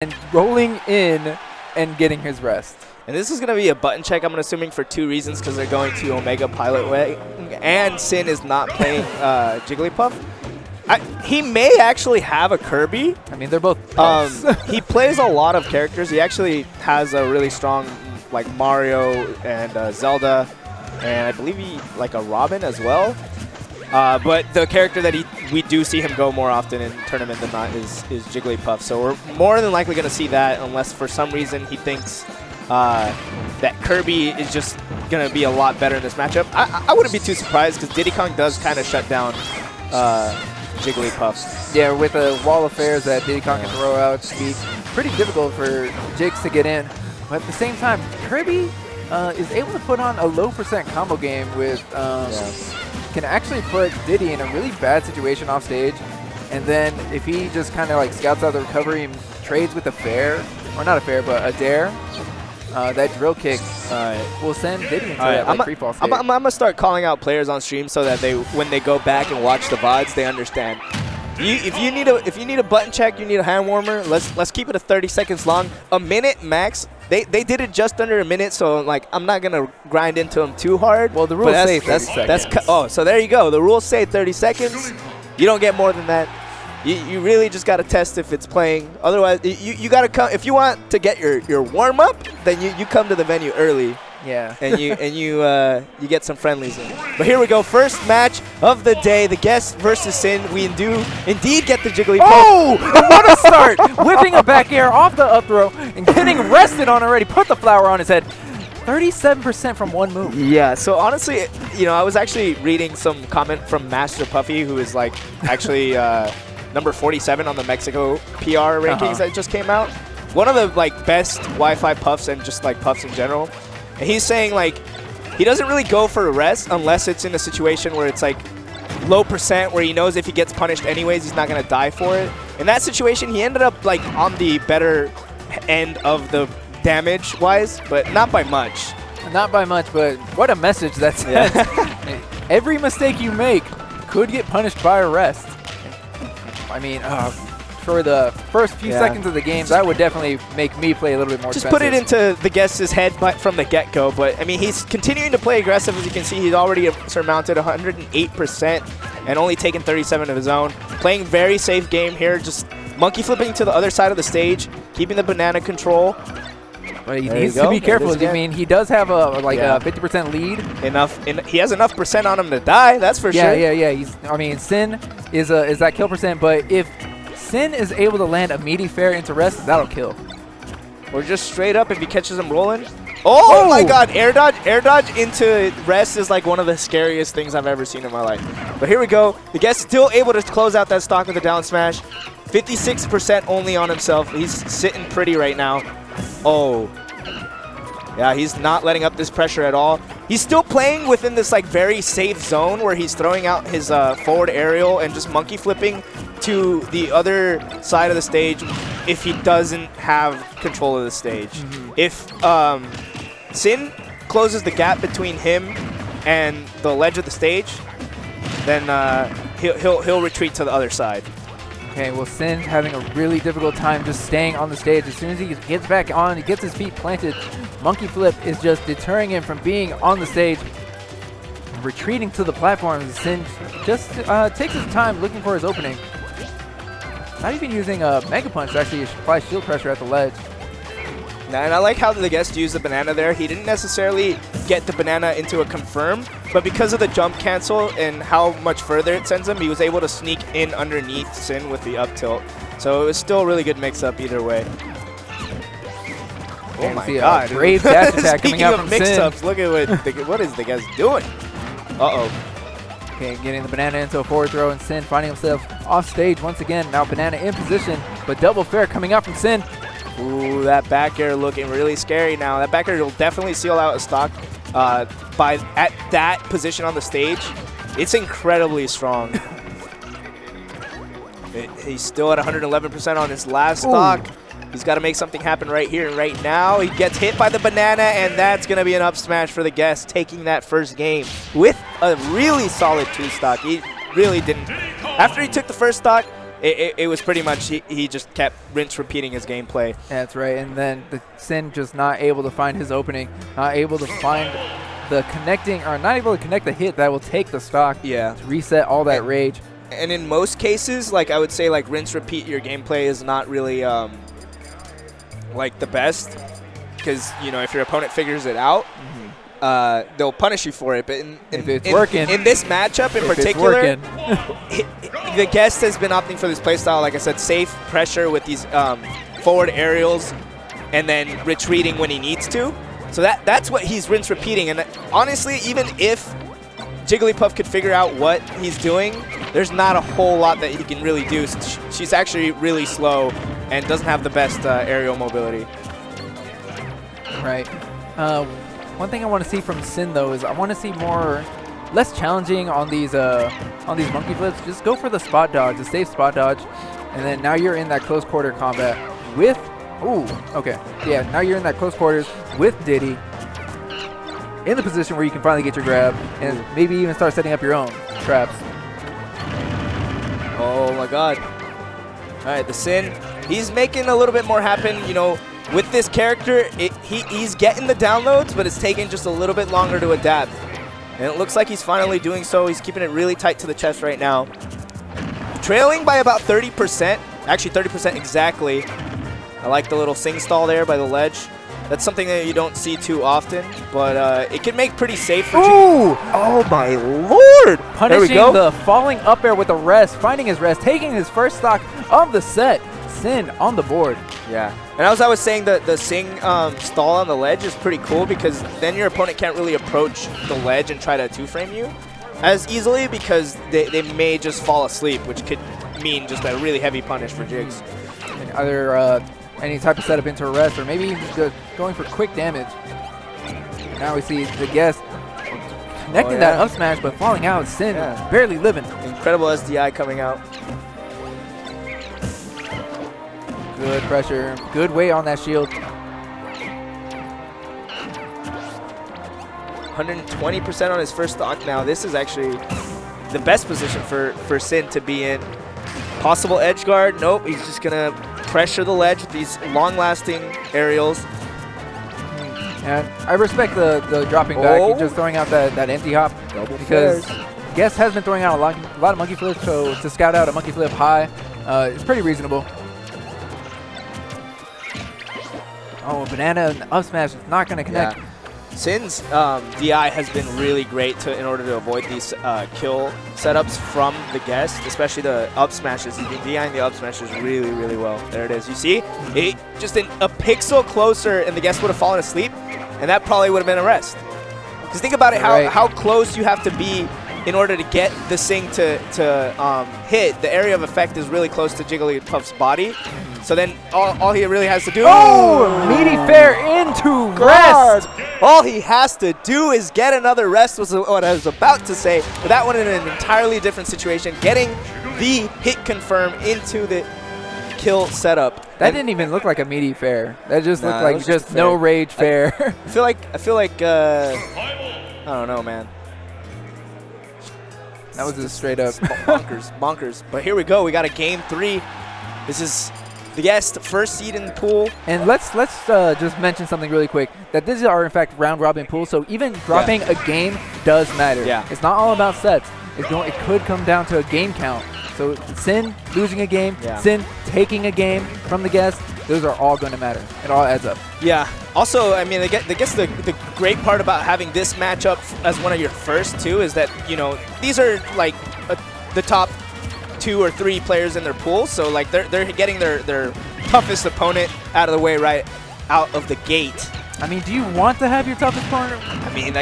and rolling in and getting his rest. And this is going to be a button check, I'm assuming, for 2 reasons, because they're going to Omega Pilot Way, and Sin is not playing Jigglypuff. He may actually have a Kirby. I mean, they're both he plays a lot of characters. He actually has a really strong, like, Mario and Zelda, and I believe he, like, a Robin as well. But the character that we do see him go more often in tournament than not is Jigglypuff. So we're more than likely going to see that, unless for some reason he thinks that Kirby is just going to be a lot better in this matchup. I wouldn't be too surprised, because Diddy Kong does kind of shut down Jigglypuff. Yeah, with a wall of fairs that Diddy Kong can throw out, it's be pretty difficult for Jigs to get in. But at the same time, Kirby is able to put on a low % combo game with can actually put Diddy in a really bad situation off stage. And then if he just kind of like scouts out the recovery and trades with a fair, or not a fair, but a dare, that drill kick will send Diddy into that like, free fall state. I'm going to start calling out players on stream so that when they go back and watch the VODs, they understand. If you need a button check, you need a hand warmer, let's keep it at 30 seconds long. A minute max. They did it just under a minute, so like I'm not gonna grind into them too hard. Well, the rules say 30 seconds. Oh, so there you go. The rules say 30 seconds. You don't get more than that. You really just gotta test if it's playing. Otherwise, you gotta come if you want to get your warm up. Then you come to the venue early. Yeah. And you get some friendlies in. But here we go. First match of the day. The guest versus Sin. We indeed get the Jigglypuff. Oh! What a start! Whipping a back air off the up throw and getting rested on already. Put the flower on his head. 37% from one move. Yeah, so honestly, I was actually reading some comment from Master Puffy, who is like actually number 47 on the Mexico PR rankings that just came out. One of the like best Wi-Fi puffs and just like puffs in general. And he's saying like he doesn't really go for a rest unless it's in a situation where it's like low %, where he knows if he gets punished anyways, he's not going to die for it. In that situation, he ended up like on the better end of the damage-wise, but not by much. Not by much, but what a message that sends. Yeah. Every mistake you make could get punished by a rest. I mean, for the first few seconds of the game, that would definitely make me play a little bit more Just defensive. put it into the guest's head from the get-go. But, I mean, he's continuing to play aggressive. As you can see, he's already surmounted 108% and only taken 37 of his own. Playing very safe game here, just monkey flipping to the other side of the stage, keeping the banana control. But he needs to be careful. I mean, he does have a 50% lead. He has enough % on him to die, that's for sure. Yeah. I mean, Sin is that kill %, but if Sin is able to land a meaty fair into rest, that'll kill. Or just straight up if he catches him rolling. Oh my god, air dodge into rest is like one of the scariest things I've ever seen in my life. But here we go. The guest still able to close out that stock with a down smash. 56% only on himself. He's sitting pretty right now. Oh. Yeah, he's not letting up this pressure at all. He's still playing within this like very safe zone where he's throwing out his forward aerial and just monkey flipping to the other side of the stage if he doesn't have control of the stage. If Sin closes the gap between him and the ledge of the stage, then he'll retreat to the other side. Okay, well, Sin having a really difficult time just staying on the stage. As soon as he gets back on, he gets his feet planted, monkey flip is just deterring him from being on the stage. Retreating to the platform, Sin just takes his time looking for his opening. Not even using a Mega Punch to actually apply shield pressure at the ledge. Now, and I like how the guest used the banana there. He didn't necessarily get the banana into a confirm, but because of the jump cancel and how much further it sends him, he was able to sneak in underneath Sin with the up tilt. So it was still a really good mix-up either way. Oh my god. Brave dash attack coming out from mix-ups, look at what is the guest doing? Uh-oh. Okay, getting the banana into a forward throw, and Sin finding himself off stage once again. Now banana in position, but double fair coming out from Sin. Ooh, that back air looking really scary now. That back air will definitely seal out a stock at that position on the stage. It's incredibly strong. He's still at 111% on his last stock. He's got to make something happen right here and right now. He gets hit by the banana, and that's going to be an up smash for the guest, taking that first game with a really solid 2 stock. He really didn't. After he took the first stock, it was pretty much he just kept repeating his gameplay. That's right. And then the Sin just not able to find his opening, not able to find the connecting, or not able to connect the hit that will take the stock. Yeah. To reset all that rage. And in most cases, like I would say, like rinse repeat your gameplay is not really like the best, because you know if your opponent figures it out, they'll punish you for it. But if it's working, in this matchup in particular, the guest has been opting for this playstyle. Like I said, safe pressure with these forward aerials, and then retreating when he needs to. So that's what he's rinse repeating. And honestly, even if Jigglypuff could figure out what he's doing, there's not a whole lot that he can really do. She's actually really slow and doesn't have the best aerial mobility. Right. One thing I want to see from Sin though is I want to see less challenging on these monkey flips. Just go for the spot dodge, the safe spot dodge, and then now you're in that close quarter combat with. Ooh, okay. Yeah, now you're in that close quarters with Diddy, in the position where you can finally get your grab and maybe even start setting up your own traps. Oh my god. All right, the Sin, he's making a little bit more happen. You know, with this character, he's getting the downloads, but it's taking just a little bit longer to adapt. And it looks like he's finally doing so. He's keeping it really tight to the chest right now. Trailing by about 30%, actually 30% exactly. I like the little sing stall there by the ledge. That's something that you don't see too often, but it can make pretty safe for Ooh! Oh my lord! Punishing the falling up air with a rest, finding his rest, taking his first stock of the set. Sin on the board. Yeah, and as I was saying, the sing stall on the ledge is pretty cool because then your opponent can't really approach the ledge and try to two-frame you as easily because they may just fall asleep, which could mean just a really heavy punish for Jigs. And either any type of setup into a rest, or maybe even just going for quick damage. Now we see the guest connecting that up smash, but falling out. Sin barely living. Incredible SDI coming out. Good pressure, good weight on that shield. 120% on his first stock now. This is actually the best position for Sin to be in. Possible edge guard. Nope, he's just gonna pressure the ledge with these long-lasting aerials. And I respect the dropping back. He's just throwing out that empty hop because Guest has been throwing out a lot of monkey flips, so to scout out a monkey flip high, it's pretty reasonable. Oh, banana and up smash is not gonna connect. Yeah. Sin's DI has been really great in order to avoid these kill setups from the guest, especially the up smashes. He's been DIing the up smashes really, really well. There it is. You see? Just a pixel closer, and the guest would have fallen asleep, and that probably would have been a rest. Because think about it, how close you have to be in order to get the Sing to hit. The area of effect is really close to Jigglypuff's body. So then all he really has to do... Oh! Meaty fair into rest! All he has to do is get another rest, was what I was about to say. But that one in an entirely different situation. Getting the hit confirm into the kill setup. That didn't even look like a meaty fair. That just looked like just no rage fair. I feel like I don't know, man. That was just straight up bonkers. But here we go. We got a game 3. This is the guest first seed in the pool. And let's just mention something really quick, that this is our in fact round robin pool. So even dropping a game does matter. Yeah. It's not all about sets. It could come down to a game count. So Sin losing a game, Sin taking a game from the guest, those are all going to matter. It all adds up. Yeah. Also, I mean, I guess the great part about having this matchup as one of your first two is that, you know, these are like the top 2 or 3 players in their pool. So like they're getting their toughest opponent out of the way right out of the gate. I mean, do you want to have your toughest opponent? I mean,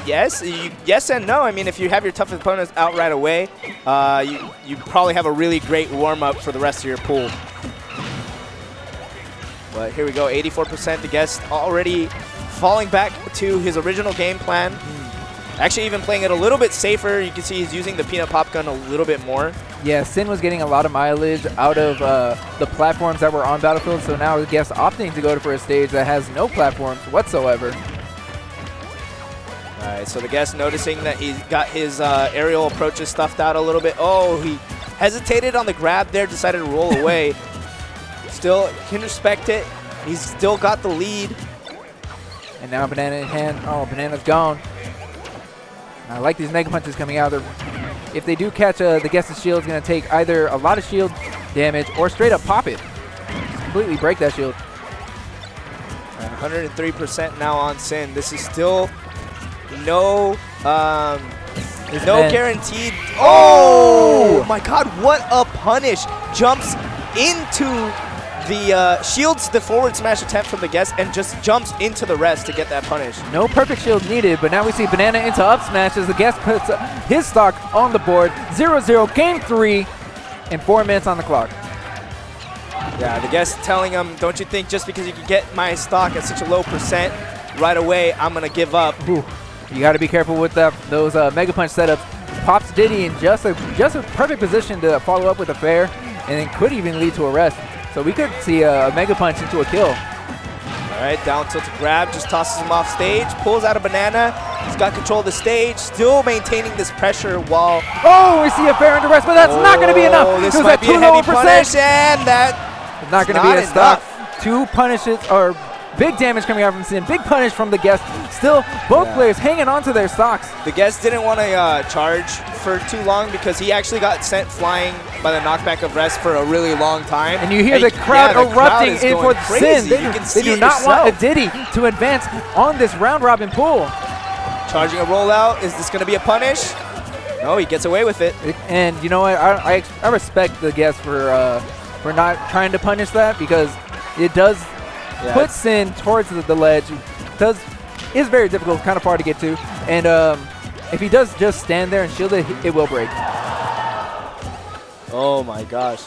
yes and no. I mean, if you have your toughest opponents out right away, you probably have a really great warm-up for the rest of your pool. But here we go, 84%. The guest already falling back to his original game plan. Actually, even playing it a little bit safer. You can see he's using the peanut pop gun a little bit more. Yeah, Sin was getting a lot of mileage out of the platforms that were on Battlefield, so now the guest opting to go for a stage that has no platforms whatsoever. All right, so the guest noticing that he's got his aerial approaches stuffed out a little bit. Oh, he hesitated on the grab there, decided to roll away. Still can respect it. He's still got the lead. And now Banana in hand. Oh, Banana's gone. I like these Mega Punches coming out. If they do catch the guest's shield, it's going to take either a lot of shield damage or straight up pop it. Just completely break that shield. 103% now on Sin. This is still no guaranteed. Oh my God, what a punish. Jumps into the shields the forward smash attempt from the guest and just jumps into the rest to get that punish. No perfect shield needed, but now we see Banana into up smash as the guest puts his stock on the board. 0-0, game 3, and 4 minutes on the clock. Yeah, the guest telling him, don't you think just because you can get my stock at such a low percent right away, I'm going to give up. Ooh, you got to be careful with those Mega Punch setups. Pops Diddy in just a perfect position to follow up with a fair, and it could even lead to a rest. So we could see a Mega Punch into a kill. All right, down tilt to grab, just tosses him off stage, pulls out a banana. He's got control of the stage, still maintaining this pressure while... Oh, we see a fair into rest, but that's not going to be enough. This might be a heavy punish, and that's not going to be a stop. 2 punishes, or big damage coming out from Sin. Big punish from the guest. Still, both players hanging on to their stocks. The guest didn't want to charge for too long because he actually got sent flying by the knockback of rest for a really long time. And you hear the crowd erupting in for Sin. They do not want a Diddy to advance on this round-robin pool. Charging a rollout. Is this going to be a punish? No, he gets away with it. And you know what? I respect the guest for not trying to punish that, because it does put Sin towards the ledge. Is very difficult, kind of far to get to. And if he does just stand there and shield it, it will break. Oh my gosh.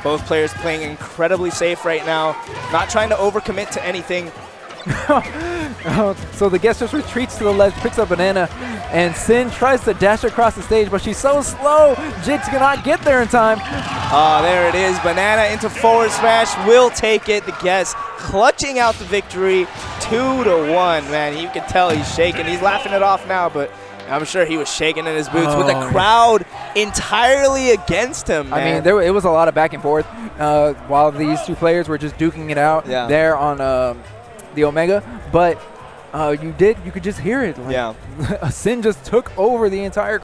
Both players playing incredibly safe right now. Not trying to overcommit to anything. So the guest just retreats to the ledge, picks up Banana, and Sin tries to dash across the stage, but she's so slow, Jigs cannot get there in time. There it is. Banana into forward smash, will take it. The guest clutching out the victory, 2-1. Man, you can tell he's shaking. He's laughing it off now, but I'm sure he was shaking in his boots with the crowd entirely against him, man. I mean, it was a lot of back and forth while these two players were just duking it out there on the Omega, but you could just hear it. Like, Sin just took over the entire